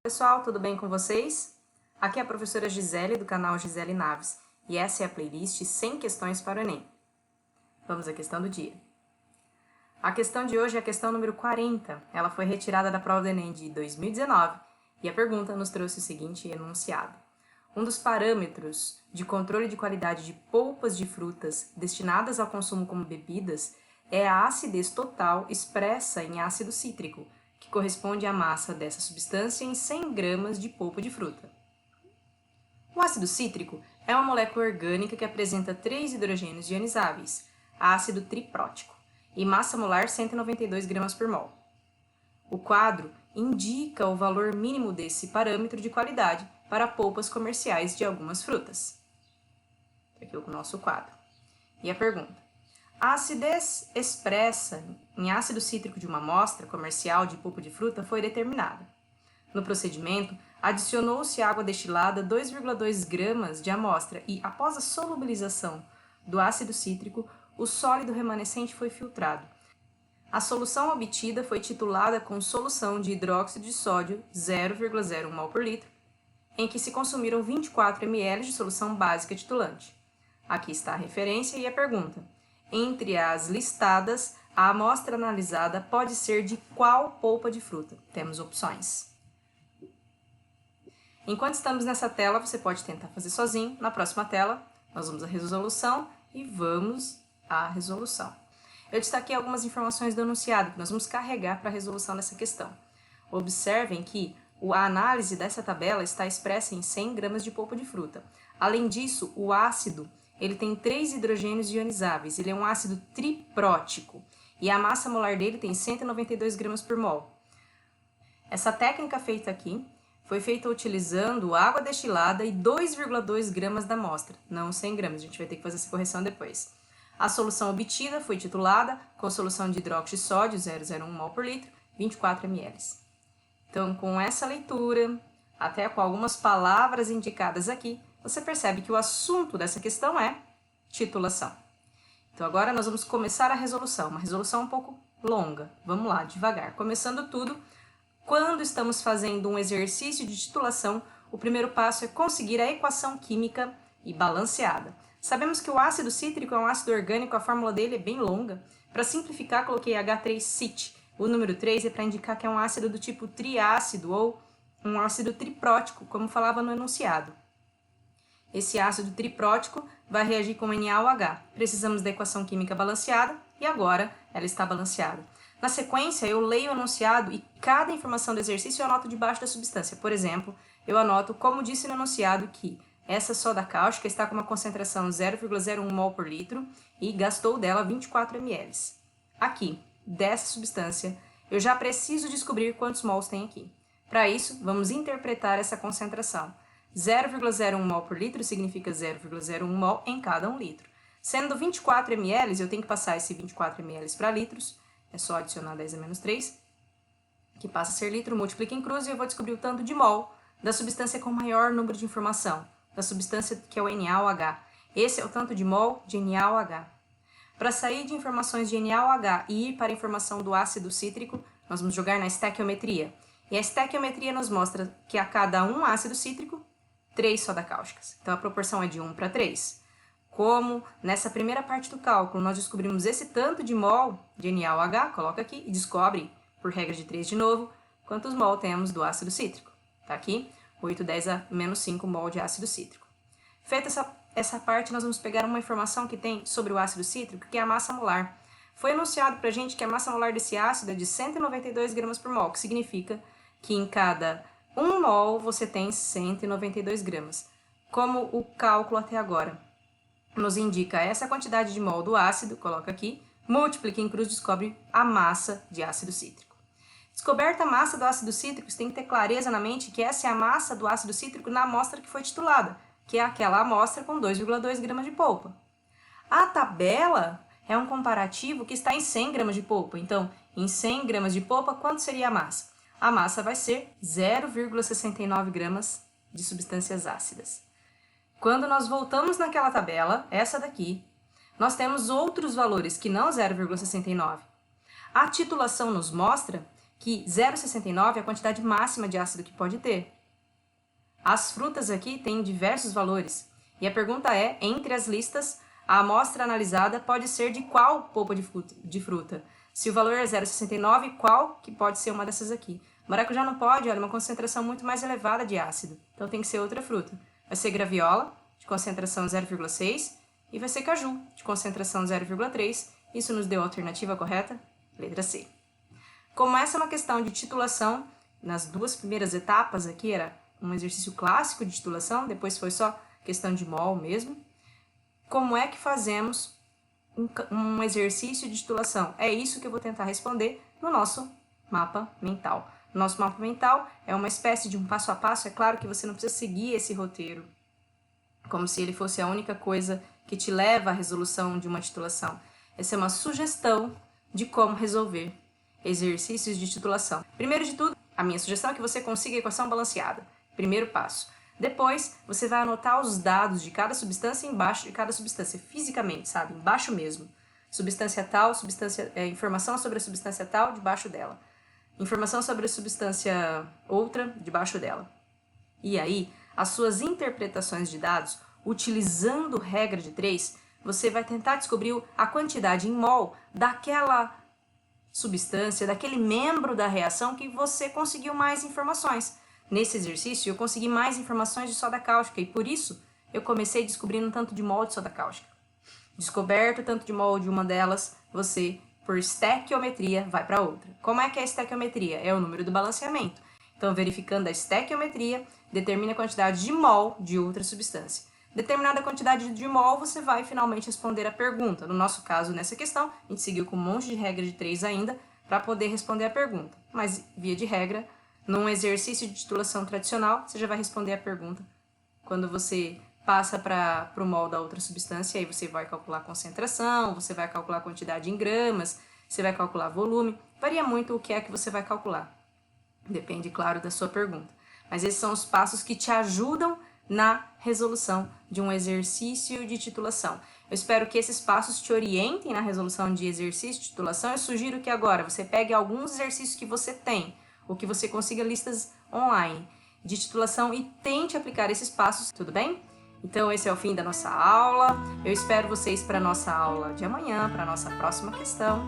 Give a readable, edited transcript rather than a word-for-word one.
Pessoal, tudo bem com vocês? Aqui é a professora Gisele, do canal Gisele Naves, e essa é a playlist 100 questões para o Enem. Vamos à questão do dia. A questão de hoje é a questão número 40. Ela foi retirada da prova do Enem de 2019 e a pergunta nos trouxe o seguinte enunciado. Um dos parâmetros de controle de qualidade de polpas de frutas destinadas ao consumo como bebidas é a acidez total expressa em ácido cítrico, que corresponde à massa dessa substância em 100 gramas de polpa de fruta. O ácido cítrico é uma molécula orgânica que apresenta 3 hidrogênios ionizáveis, ácido triprótico, e massa molar 192 gramas por mol. O quadro indica o valor mínimo desse parâmetro de qualidade para polpas comerciais de algumas frutas. Aqui é o nosso quadro. E a pergunta. A acidez expressa em ácido cítrico de uma amostra comercial de polpa de fruta foi determinada. No procedimento, adicionou-se água destilada 2,2 gramas de amostra e, após a solubilização do ácido cítrico, o sólido remanescente foi filtrado. A solução obtida foi titulada com solução de hidróxido de sódio 0,01 mol por litro, em que se consumiram 24 ml de solução básica titulante. Aqui está a referência e a pergunta. Entre as listadas, a amostra analisada pode ser de qual polpa de fruta? Temos opções. Enquanto estamos nessa tela, você pode tentar fazer sozinho. Na próxima tela, nós vamos à resolução e vamos à resolução. Eu destaquei algumas informações do enunciado que nós vamos carregar para a resolução dessa questão. Observem que a análise dessa tabela está expressa em 100 gramas de polpa de fruta. Além disso, o ácido ele tem 3 hidrogênios ionizáveis, ele é um ácido triprótico e a massa molar dele tem 192 gramas por mol. Essa técnica feita aqui foi feita utilizando água destilada e 2,2 gramas da amostra, não 100 gramas, a gente vai ter que fazer essa correção depois. A solução obtida foi titulada com solução de hidróxido de sódio 0,01 mol por litro, 24 ml. Então, com essa leitura, até com algumas palavras indicadas aqui, você percebe que o assunto dessa questão é titulação. Então, agora nós vamos começar a resolução, uma resolução um pouco longa. Vamos lá, devagar. Começando tudo, quando estamos fazendo um exercício de titulação, o primeiro passo é conseguir a equação química e balanceada. Sabemos que o ácido cítrico é um ácido orgânico, a fórmula dele é bem longa. Para simplificar, coloquei H3CIT. O número 3 é para indicar que é um ácido do tipo triácido ou um ácido triprótico, como falava no enunciado. Esse ácido triprótico vai reagir com NaOH. Precisamos da equação química balanceada e agora ela está balanceada. Na sequência, eu leio o enunciado e cada informação do exercício eu anoto debaixo da substância. Por exemplo, eu anoto, como disse no enunciado, que essa soda cáustica está com uma concentração 0,01 mol por litro e gastou dela 24 ml. Aqui, dessa substância, eu já preciso descobrir quantos mols tem aqui. Para isso, vamos interpretar essa concentração. 0,01 mol por litro significa 0,01 mol em cada 1 litro. Sendo 24 ml, eu tenho que passar esse 24 ml para litros, é só adicionar 10 a menos 3, que passa a ser litro, multiplica em cruz e eu vou descobrir o tanto de mol da substância com maior número de informação, da substância que é o NaOH. Esse é o tanto de mol de NaOH. Para sair de informações de NaOH e ir para a informação do ácido cítrico, nós vamos jogar na estequiometria. E a estequiometria nos mostra que a cada 1 ácido cítrico, 3 soda cáusticas. Então, a proporção é de 1 para 3. Como nessa primeira parte do cálculo nós descobrimos esse tanto de mol de NaOH, coloca aqui e descobre, por regra de 3 de novo, quantos mol temos do ácido cítrico. Está aqui, 8, 10 a menos 5 mol de ácido cítrico. Feita essa parte, nós vamos pegar uma informação que tem sobre o ácido cítrico, que é a massa molar. Foi anunciado para a gente que a massa molar desse ácido é de 192 gramas por mol, que significa que em cada 1 mol você tem 192 gramas. Como o cálculo até agora nos indica essa quantidade de mol do ácido, coloca aqui, multiplica em cruz, descobre a massa de ácido cítrico. Descoberta a massa do ácido cítrico, você tem que ter clareza na mente que essa é a massa do ácido cítrico na amostra que foi titulada, que é aquela amostra com 2,2 gramas de polpa. A tabela é um comparativo que está em 100 gramas de polpa, então, em 100 gramas de polpa, quanto seria a massa? A massa vai ser 0,69 gramas de substâncias ácidas. Quando nós voltamos naquela tabela, essa daqui, nós temos outros valores que não 0,69. A titulação nos mostra que 0,69 é a quantidade máxima de ácido que pode ter. As frutas aqui têm diversos valores. E a pergunta é, entre as listas, a amostra analisada pode ser de qual polpa de fruta? Se o valor é 0,69, qual que pode ser uma dessas aqui? Maracujá não pode, olha, uma concentração muito mais elevada de ácido. Então tem que ser outra fruta. Vai ser graviola, de concentração 0,6, e vai ser caju, de concentração 0,3. Isso nos deu a alternativa correta? Letra C. Como essa é uma questão de titulação, nas duas primeiras etapas aqui era um exercício clássico de titulação, depois foi só questão de mol mesmo. Como é que fazemos um exercício de titulação? É isso que eu vou tentar responder no nosso mapa mental. O nosso mapa mental é uma espécie de um passo a passo. É claro que você não precisa seguir esse roteiro como se ele fosse a única coisa que te leva à resolução de uma titulação. Essa é uma sugestão de como resolver exercícios de titulação. Primeiro de tudo, a minha sugestão é que você consiga a equação balanceada. Primeiro passo. Depois, você vai anotar os dados de cada substância embaixo de cada substância, fisicamente, sabe? Embaixo mesmo. Substância tal, informação sobre a substância tal, debaixo dela. Informação sobre a substância outra, debaixo dela. E aí, as suas interpretações de dados, utilizando regra de 3, você vai tentar descobrir a quantidade em mol daquela substância, daquele membro da reação que você conseguiu mais informações. Nesse exercício, eu consegui mais informações de soda cáustica e, por isso, eu comecei descobrindo um tanto de mol de soda cáustica. Descoberto o tanto de mol de uma delas, você, por estequiometria, vai para outra. Como é que é a estequiometria? É o número do balanceamento. Então, verificando a estequiometria, determina a quantidade de mol de outra substância. Determinada quantidade de mol, você vai finalmente responder a pergunta. No nosso caso, nessa questão, a gente seguiu com um monte de regra de 3 ainda para poder responder a pergunta. Mas, via de regra, num exercício de titulação tradicional, você já vai responder a pergunta. Quando você passa para o mol da outra substância, aí você vai calcular a concentração, você vai calcular a quantidade em gramas, você vai calcular volume. Varia muito o que é que você vai calcular. Depende, claro, da sua pergunta. Mas esses são os passos que te ajudam na resolução de um exercício de titulação. Eu espero que esses passos te orientem na resolução de exercício de titulação. Eu sugiro que agora você pegue alguns exercícios que você tem, ou que você consiga listas online de titulação e tente aplicar esses passos, tudo bem? Então esse é o fim da nossa aula. Eu espero vocês para a nossa aula de amanhã, para a nossa próxima questão.